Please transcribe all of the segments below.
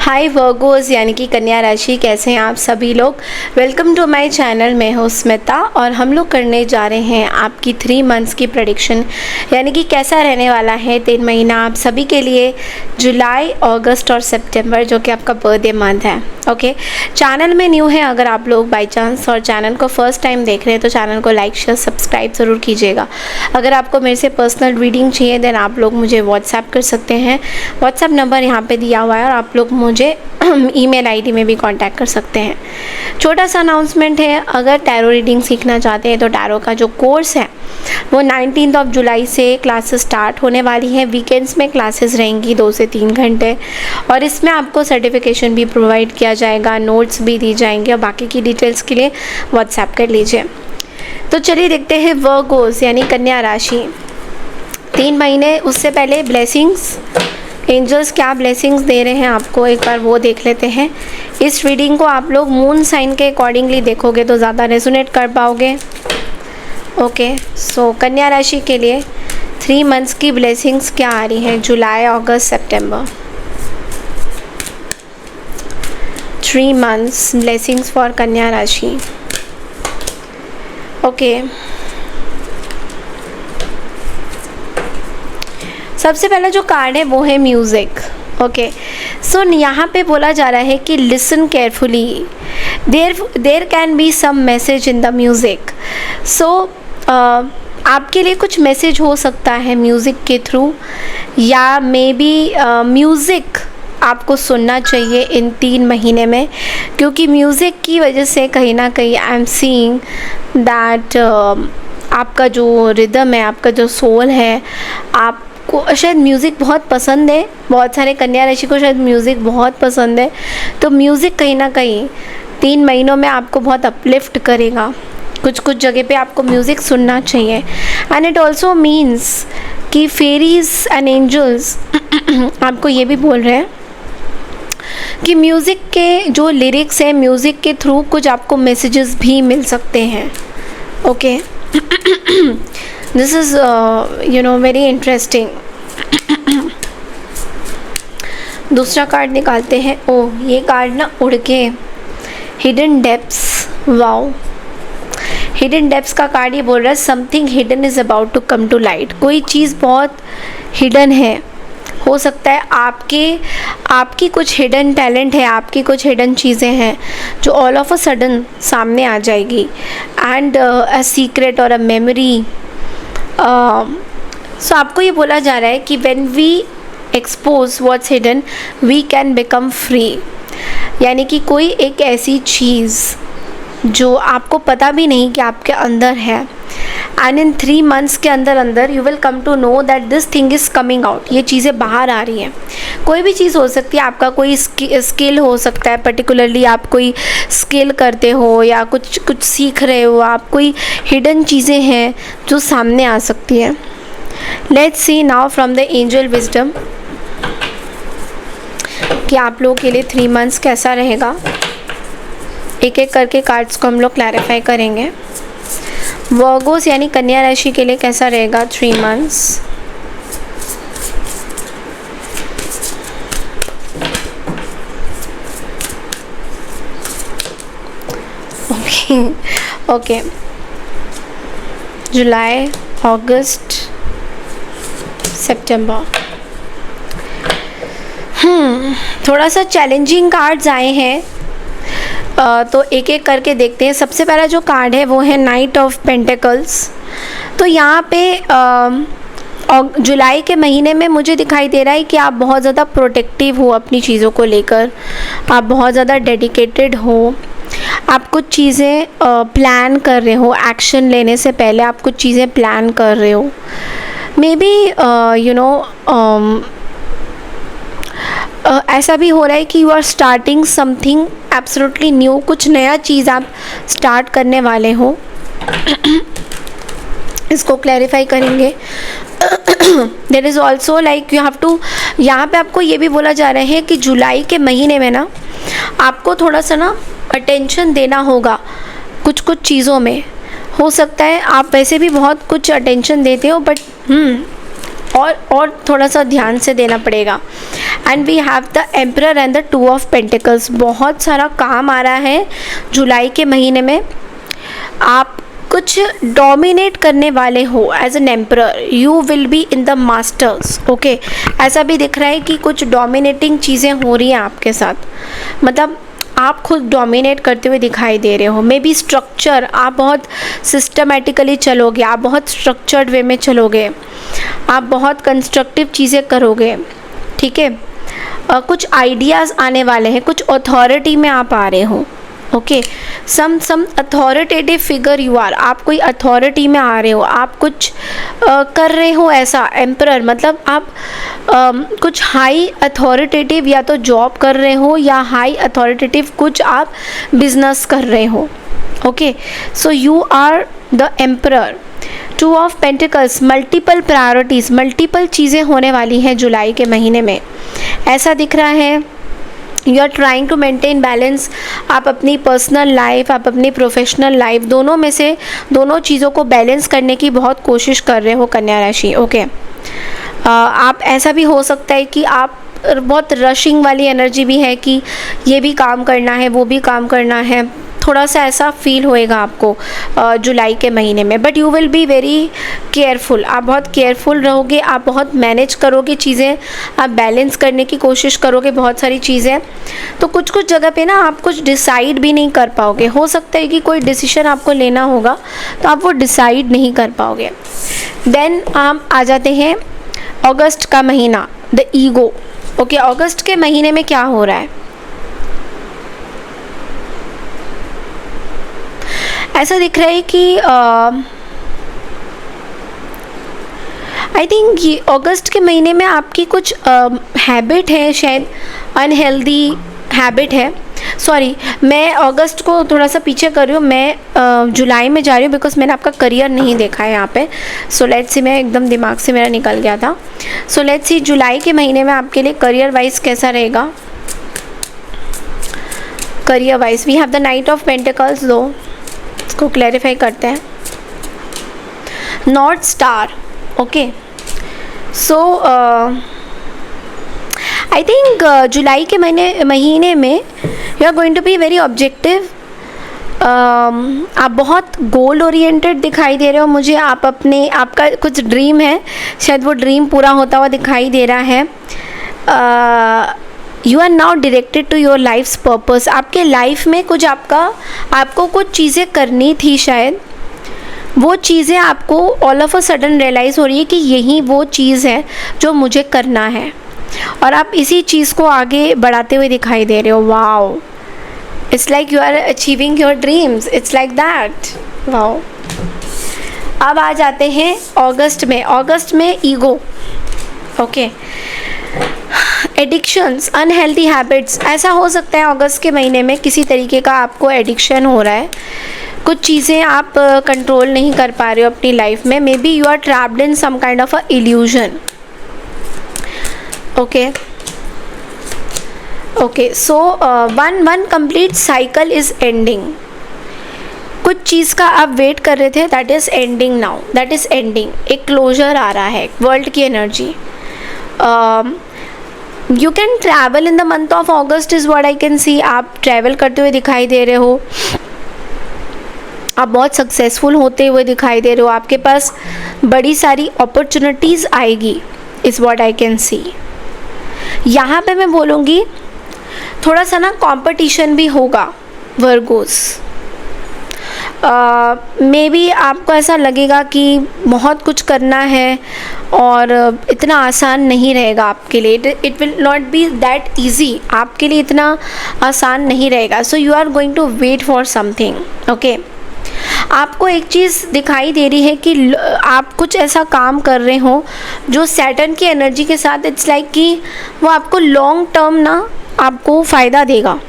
हाय Virgo's यानी कि कन्या राशि, कैसे हैं आप सभी लोग। Welcome to my channel. मैं हूँ स्मिता और हम लोग करने जा रहे हैं आपकी 3 मंथ्स की प्रेडिक्शन, यानी कि कैसा रहने वाला है 3 महीना आप सभी के लिए, जुलाई, अगस्त और सितंबर, जो कि आपका बर्थडे मंथ है। ओके, चैनल में न्यू है अगर आप लोग बाई चांस और चैनल को फर्स्ट टाइम देख रहे हैं तो चैनल को लाइक शेयर सब्सक्राइब ज़रूर कीजिएगा। अगर आपको मेरे से पर्सनल रीडिंग चाहिए देन आप लोग मुझे व्हाट्सएप कर सकते हैं। व्हाट्सएप नंबर यहाँ पे दिया हुआ है और आप लोग मुझे ईमेल आईडी में भी कांटेक्ट कर सकते हैं। छोटा सा अनाउंसमेंट है, अगर टैरो रीडिंग सीखना चाहते हैं तो टैरो का जो कोर्स है वो 19 जुलाई से क्लासेस स्टार्ट होने वाली है। वीकेंड्स में क्लासेस रहेंगी 2 से 3 घंटे और इसमें आपको सर्टिफिकेशन भी प्रोवाइड किया जाएगा, नोट्स भी दी जाएंगे और बाकी की डिटेल्स के लिए व्हाट्सएप कर लीजिए। तो चलिए देखते हैं वर्गोस यानी कन्या राशि 3 महीने। उससे पहले ब्लेसिंग्स, एंजल्स क्या ब्लेसिंग्स दे रहे हैं आपको, एक बार वो देख लेते हैं। इस रीडिंग को आप लोग मून साइन के अकॉर्डिंगली देखोगे तो ज़्यादा रेजोनेट कर पाओगे। ओके, सो कन्या राशि के लिए 3 मंथ्स की ब्लेसिंग्स क्या आ रही हैं, जुलाई, अगस्त, सितंबर। 3 मंथ्स ब्लेसिंग्स फॉर कन्या राशि। ओके, सबसे पहला जो कार्ड है वो है म्यूज़िक। ओके, सो यहाँ पे बोला जा रहा है कि listen carefully, there can be some message in the music. So आपके लिए कुछ मैसेज हो सकता है म्यूज़िक के थ्रू, या मे बी म्यूज़िक आपको सुनना चाहिए इन 3 महीने में, क्योंकि म्यूज़िक की वजह से कहीं ना कहीं आई एम सीइंग दैट आपका जो रिदम है, आपका जो सोल है, आपको शायद म्यूज़िक बहुत पसंद है। बहुत सारे कन्या राशि को शायद म्यूज़िक बहुत पसंद है, तो म्यूज़िक कहीं ना कहीं 3 महीनों में आपको बहुत अपलिफ्ट करेगा। कुछ कुछ जगह पे आपको म्यूज़िक सुनना चाहिए। एंड इट ऑल्सो मीन्स कि फेरीज एंड एंजल्स आपको ये भी बोल रहे हैं कि म्यूज़िक के जो लिरिक्स हैं, म्यूज़िक के थ्रू कुछ आपको मैसेजेस भी मिल सकते हैं। Okay, this is very interesting. दूसरा कार्ड निकालते हैं। ओह, ये कार्ड ना उड़ के hidden depths, wow, hidden depths का कार्ड ये बोल रहा है something hidden is about to come to light. कोई चीज़ बहुत हिडन है, हो सकता है आपकी कुछ हिडन टैलेंट है, आपकी कुछ हिडन चीज़ें हैं जो ऑल ऑफ अ सडन सामने आ जाएगी। एंड अ सीक्रेट और अ मेमोरी। सो आपको ये बोला जा रहा है कि when we expose what's hidden we can become free, यानी कि कोई एक ऐसी चीज़ जो आपको पता भी नहीं कि आपके अंदर है, एंड इन 3 मंथ्स के अंदर you will come to know that this thing is coming out. ये चीज़ें बाहर आ रही हैं। कोई भी चीज़ हो सकती है, आपका कोई स्किल हो सकता है, पर्टिकुलरली आप कोई स्किल करते हो या कुछ सीख रहे हो आप, कोई हिडन चीज़ें हैं जो सामने आ सकती हैं। Let's see now from the angel wisdom कि आप लोगों के लिए 3 मंथ्स कैसा रहेगा। एक एक करके कार्ड्स को हम लोग क्लैरिफाई करेंगे। वर्गोस यानी कन्या राशि के लिए कैसा रहेगा 3 मंथ्स। ओके, जुलाई, अगस्त, सितंबर। थोड़ा सा चैलेंजिंग कार्ड्स आए हैं, तो एक एक करके देखते हैं। सबसे पहला जो कार्ड है वो है नाइट ऑफ पेंटिकल्स। तो यहाँ पे जुलाई के महीने में मुझे दिखाई दे रहा है कि आप बहुत ज़्यादा प्रोटेक्टिव हो अपनी चीज़ों को लेकर, आप बहुत ज़्यादा डेडिकेटेड हो, आप कुछ चीज़ें प्लान कर रहे हो, एक्शन लेने से पहले आप कुछ चीज़ें प्लान कर रहे हो। मे बी ऐसा भी हो रहा है कि you are starting something absolutely new, कुछ नया चीज़ आप स्टार्ट करने वाले हो। इसको क्लैरिफाई करेंगे। There is also like you have to, यहाँ पे आपको ये भी बोला जा रहा है कि जुलाई के महीने में ना आपको थोड़ा सा ना अटेंशन देना होगा कुछ कुछ चीज़ों में। हो सकता है आप वैसे भी बहुत कुछ अटेंशन देते हो, बट और थोड़ा सा ध्यान से देना पड़ेगा। And we have the emperor and the 2 of pentacles. बहुत सारा काम आ रहा है जुलाई के महीने में। आप कुछ डोमिनेट करने वाले हो as an emperor, you will be in the masters. Okay, ऐसा भी दिख रहा है कि कुछ डोमिनेटिंग चीज़ें हो रही हैं आपके साथ, मतलब आप खुद डोमिनेट करते हुए दिखाई दे रहे हो। मे बी स्ट्रक्चर, आप बहुत सिस्टमेटिकली चलोगे, आप बहुत स्ट्रक्चर्ड वे में चलोगे, आप बहुत कंस्ट्रक्टिव चीज़ें करोगे, ठीक है। कुछ आइडियाज़ आने वाले हैं, कुछ अथॉरिटी में आप आ रहे हो। Okay, some authoritative figure you are, आप कोई अथॉरिटी में आ रहे हो, आप कुछ कर रहे हो ऐसा। एम्परर मतलब आप कुछ हाई अथॉरिटेटिव या तो जॉब कर रहे हो या हाई अथॉरिटेटिव कुछ आप बिजनेस कर रहे हो। Okay, so you are the emperor. 2 of pentacles, multiple priorities, multiple चीज़ें होने वाली हैं जुलाई के महीने में, ऐसा दिख रहा है। You are trying to maintain balance. आप अपनी पर्सनल लाइफ, आप अपनी प्रोफेशनल लाइफ, दोनों में से दोनों चीज़ों को बैलेंस करने की बहुत कोशिश कर रहे हो कन्या राशि। ओके, आप ऐसा भी हो सकता है कि आप बहुत रशिंग वाली एनर्जी भी है कि ये भी काम करना है, वो भी काम करना है, थोड़ा सा ऐसा फील होएगा आपको जुलाई के महीने में। But you will be very careful, आप बहुत केयरफुल रहोगे, आप बहुत मैनेज करोगे चीज़ें, आप बैलेंस करने की कोशिश करोगे बहुत सारी चीज़ें। तो कुछ कुछ जगह पे ना आप कुछ डिसाइड भी नहीं कर पाओगे। हो सकता है कि कोई डिसीजन आपको लेना होगा तो आप वो डिसाइड नहीं कर पाओगे। देन हम आ जाते हैं अगस्त का महीना, द ईगो। ओके, अगस्त के महीने में क्या हो रहा है? ऐसा दिख रहा है कि आई थिंक ये अगस्त के महीने में आपकी कुछ हैबिट है, शायद अनहेल्दी हैबिट है। सॉरी, मैं अगस्त को थोड़ा सा पीछे कर रही हूँ, मैं जुलाई में जा रही हूँ बिकॉज मैंने आपका करियर नहीं देखा है यहाँ पे। सो लेट्स सी, मैं एकदम दिमाग से मेरा निकल गया था। सो लेट्स सी जुलाई के महीने में आपके लिए करियर वाइज कैसा रहेगा। Career wise we have the knight of pentacles, दो इसको क्लैरिफाई करते हैं। North star, okay. So I think जुलाई के महीने में you are going to be very objective. आप बहुत गोल ओरिएंटेड दिखाई दे रहे हो मुझे। आप आपका कुछ ड्रीम है, शायद वो ड्रीम पूरा होता हुआ दिखाई दे रहा है। You are now directed to your life's purpose. आपके लाइफ में कुछ आपको कुछ चीज़ें करनी थी, शायद वो चीज़ें आपको all of a sudden realise हो रही है कि यही वो चीज़ है जो मुझे करना है, और आप इसी चीज़ को आगे बढ़ाते हुए दिखाई दे रहे हो। Wow, it's like you are achieving your dreams, it's like that. Wow. अब आ जाते हैं अगस्त में ego. Okay, addictions, unhealthy habits. ऐसा हो सकता है अगस्त के महीने में किसी तरीके का आपको एडिक्शन हो रहा है, कुछ चीज़ें आप कंट्रोल नहीं कर पा रहे हो अपनी लाइफ में। Maybe you are trapped in some kind of a illusion. Okay, so one complete cycle is ending. कुछ चीज़ का आप वेट कर रहे थे, that is ending now, that is ending. एक क्लोजर आ रहा है, वर्ल्ड की energy. You can travel in the month of August is what I can see. आप ट्रैवल करते हुए दिखाई दे रहे हो, आप बहुत सक्सेसफुल होते हुए दिखाई दे रहे हो, आपके पास बड़ी सारी अपॉर्चुनिटीज़ आएगी, इज़ व्हाट आई कैन सी। यहाँ पे मैं बोलूँगी थोड़ा सा ना कंपटीशन भी होगा वर्गोस। मे बी आपको ऐसा लगेगा कि बहुत कुछ करना है और इतना आसान नहीं रहेगा आपके लिए। It will not be that easy, आपके लिए इतना आसान नहीं रहेगा। So you are going to wait for something. Okay, आपको एक चीज़ दिखाई दे रही है कि आप कुछ ऐसा काम कर रहे हो जो सैटर्न की एनर्जी के साथ इट्स लाइक कि वो आपको लॉन्ग टर्म ना आपको फ़ायदा देगा।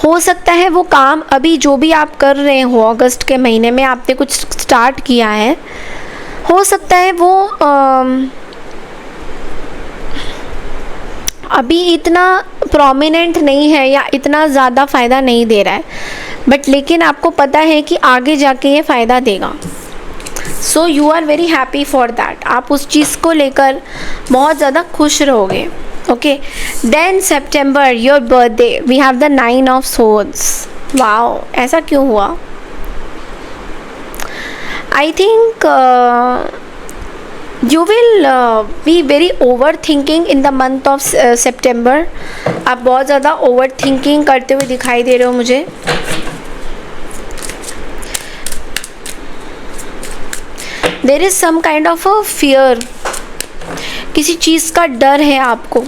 हो सकता है वो काम अभी जो भी आप कर रहे हो अगस्त के महीने में आपने कुछ स्टार्ट किया है, हो सकता है वो अभी इतना प्रोमिनेंट नहीं है या इतना ज़्यादा फ़ायदा नहीं दे रहा है, बट लेकिन आपको पता है कि आगे जाके ये फ़ायदा देगा। So you are very happy for that, आप उस चीज़ को लेकर बहुत ज़्यादा खुश रहोगे। Okay, then September your birthday, we have the 9 of swords. Wow, ऐसा क्यों हुआ? I think you will be very overthinking in the month of September। आप बहुत ज़्यादा ओवर थिंकिंग करते हुए दिखाई दे रहे हो मुझे। There is some kind of a fear, किसी चीज़ का डर है आपको।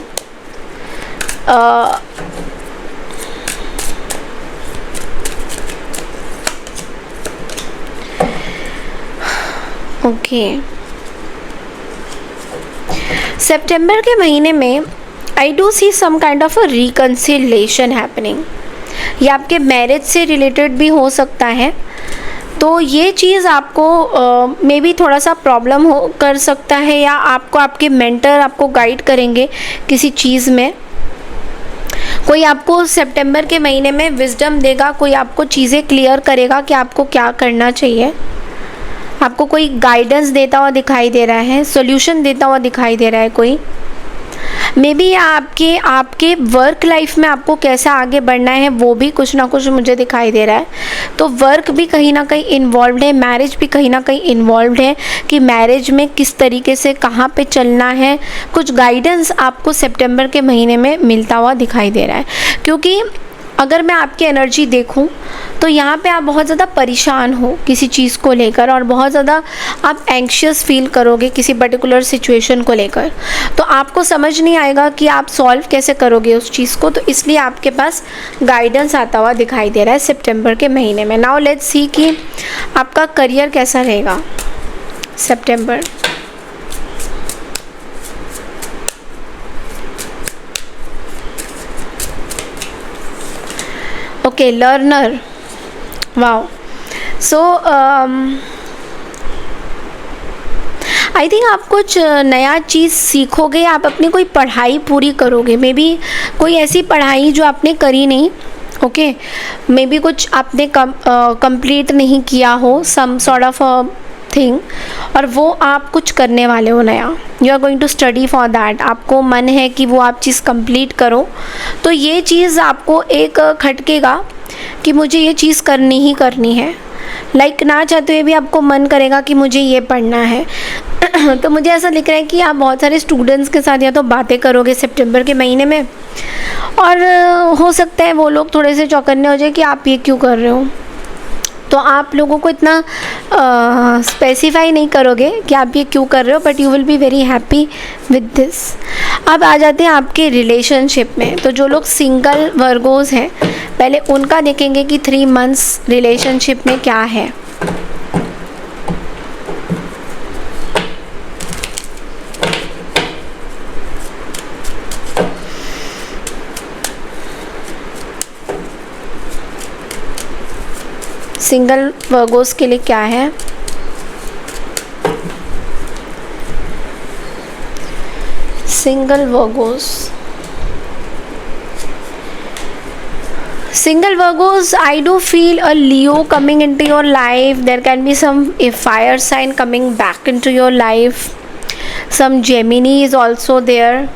ओके, सितंबर के महीने में I do see some kind of a reconciliation happening. ये आपके मैरिज से रिलेटेड भी हो सकता है, तो ये चीज़ आपको मे बी थोड़ा सा प्रॉब्लम हो कर सकता है, या आपको आपके मेंटर आपको गाइड करेंगे किसी चीज़ में। कोई आपको सितंबर के महीने में विजडम देगा, कोई आपको चीज़ें क्लियर करेगा कि आपको क्या करना चाहिए। आपको कोई गाइडेंस देता हुआ दिखाई दे रहा है, सॉल्यूशन देता हुआ दिखाई दे रहा है कोई। मे बी आपके वर्क लाइफ में आपको कैसा आगे बढ़ना है वो भी कुछ ना कुछ मुझे दिखाई दे रहा है। तो वर्क भी कहीं ना कहीं इन्वॉल्व है, मैरिज भी कहीं ना कहीं इन्वॉल्व है कि मैरिज में किस तरीके से कहाँ पे चलना है। कुछ गाइडेंस आपको सितंबर के महीने में मिलता हुआ दिखाई दे रहा है, क्योंकि अगर मैं आपकी एनर्जी देखूं तो यहाँ पे आप बहुत ज़्यादा परेशान हो किसी चीज़ को लेकर, और बहुत ज़्यादा आप एंग्शियस फील करोगे किसी पर्टिकुलर सिचुएशन को लेकर। तो आपको समझ नहीं आएगा कि आप सॉल्व कैसे करोगे उस चीज़ को, तो इसलिए आपके पास गाइडेंस आता हुआ दिखाई दे रहा है सितंबर के महीने में। नाउ लेट्स सी कि आपका करियर कैसा रहेगा सितंबर। Okay, learner, wow. So I think आप कुछ नया चीज़ सीखोगे, आप अपनी कोई पढ़ाई पूरी करोगे। मे बी कोई ऐसी पढ़ाई जो आपने करी नहीं, ओके, मे बी कुछ आपने कंप्लीट नहीं किया हो, सम सॉर्ट ऑफ थिंग, और वो आप कुछ करने वाले हो नया। You are going to study for that, आपको मन है कि वो आप चीज़ कंप्लीट करो। तो ये चीज़ आपको एक खटकेगा कि मुझे ये चीज़ करनी ही करनी है। लाइक ना चाहते हुए भी आपको मन करेगा कि मुझे ये पढ़ना है। तो मुझे ऐसा दिख रहा है कि आप बहुत सारे स्टूडेंट्स के साथ या तो बातें करोगे सितंबर के महीने में, और हो सकता है वो लोग थोड़े से चौकन्ने हो जाए कि आप ये क्यों कर रहे हो। तो आप लोगों को इतना स्पेसिफाई नहीं करोगे कि आप ये क्यों कर रहे हो, but you will be very happy with this. अब आ जाते हैं आपके रिलेशनशिप में। तो जो लोग सिंगल वर्गोस हैं, पहले उनका देखेंगे कि 3 मंथ्स रिलेशनशिप में क्या है। सिंगल वर्गोस के लिए क्या है? Single Virgo's, single Virgos, I do feel a Leo coming into your life. There can be a fire sign coming back into your life. Some Gemini is also there.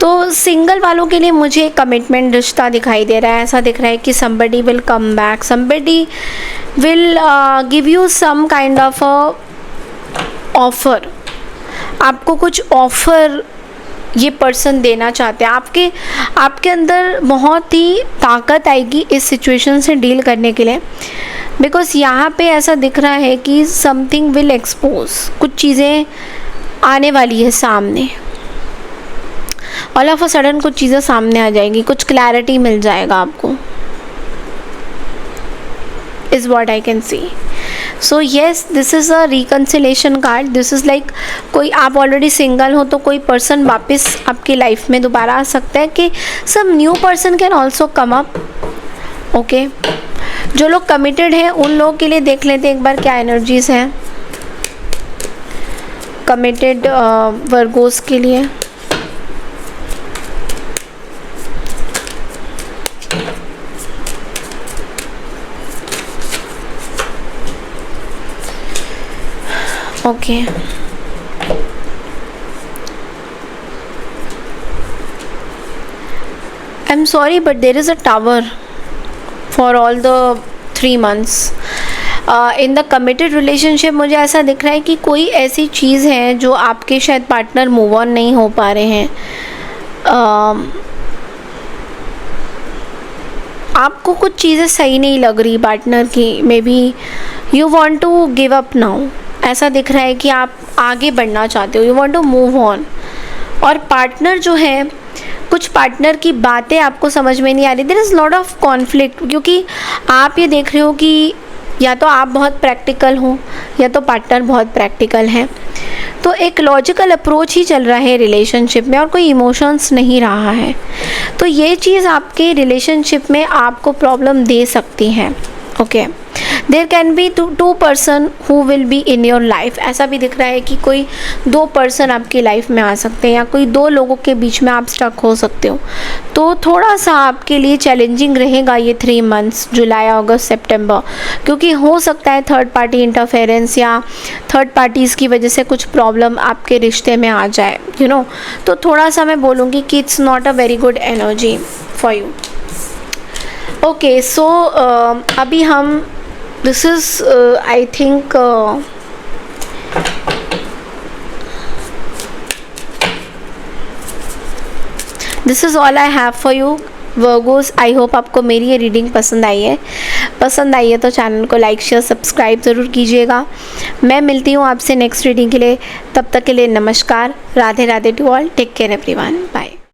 तो single वालों के लिए मुझे commitment रिश्ता दिखाई दे रहा है। ऐसा दिख रहा है कि somebody will come back, somebody will give you some kind of a offer. आपको कुछ ऑफ़र ये पर्सन देना चाहते हैं। आपके अंदर बहुत ही ताकत आएगी इस सिचुएशन से डील करने के लिए, बिकॉज़ यहाँ पे ऐसा दिख रहा है कि समथिंग विल एक्सपोज, कुछ चीज़ें आने वाली है सामने। ऑल ऑफ अ सडन कुछ चीज़ें सामने आ जाएगी, कुछ क्लैरिटी मिल जाएगा आपको, is what I can C. So yes, this is a reconciliation card. This is like कोई आप ऑलरेडी सिंगल हो तो कोई पर्सन वापस आपकी लाइफ में दोबारा आ सकता है, कि some new person can also come up. Okay, जो लोग कमिटेड हैं उन लोगों के लिए देख लेते हैं एक बार क्या एनर्जीज हैं कमिटेड वर्गोस के लिए। Okay, I am sorry but there is a tower for all the 3 months in the committed relationship. मुझे ऐसा दिख रहा है कि कोई ऐसी चीज़ है जो आपके शायद पार्टनर मूव ऑन नहीं हो पा रहे हैं। आपको कुछ चीज़ें सही नहीं लग रही पार्टनर की, maybe you want to give up now. ऐसा दिख रहा है कि आप आगे बढ़ना चाहते हो, you want to move on. और पार्टनर जो है, कुछ पार्टनर की बातें आपको समझ में नहीं आ रही, there is lot of conflict, क्योंकि आप ये देख रहे हो कि या तो आप बहुत प्रैक्टिकल हो या तो पार्टनर बहुत प्रैक्टिकल है। तो एक लॉजिकल अप्रोच ही चल रहा है रिलेशनशिप में और कोई इमोशंस नहीं रहा है। तो ये चीज़ आपके रिलेशनशिप में आपको प्रॉब्लम दे सकती है। Okay, there can be two person who will be in your life. ऐसा भी दिख रहा है कि कोई 2 पर्सन आपकी लाइफ में आ सकते हैं या कोई 2 लोगों के बीच में आप स्टक हो सकते हो। तो थोड़ा सा आपके लिए चैलेंजिंग रहेगा ये 3 months, जुलाई, अगस्त, सितंबर, क्योंकि हो सकता है थर्ड पार्टी इंटरफेरेंस या थर्ड पार्टीज़ की वजह से कुछ प्रॉब्लम आपके रिश्ते में आ जाए, यू नो। तो थोड़ा सा मैं बोलूँगी कि it's not a very good energy for you. Okay, so अभी हम this is I think this is all I have for you Virgos। I hope आपको मेरी ये रीडिंग पसंद आई है। पसंद आई है तो चैनल को लाइक शेयर सब्सक्राइब ज़रूर कीजिएगा। मैं मिलती हूँ आपसे नेक्स्ट रीडिंग के लिए, तब तक के लिए नमस्कार, Radhe Radhe to all, take care everyone, bye.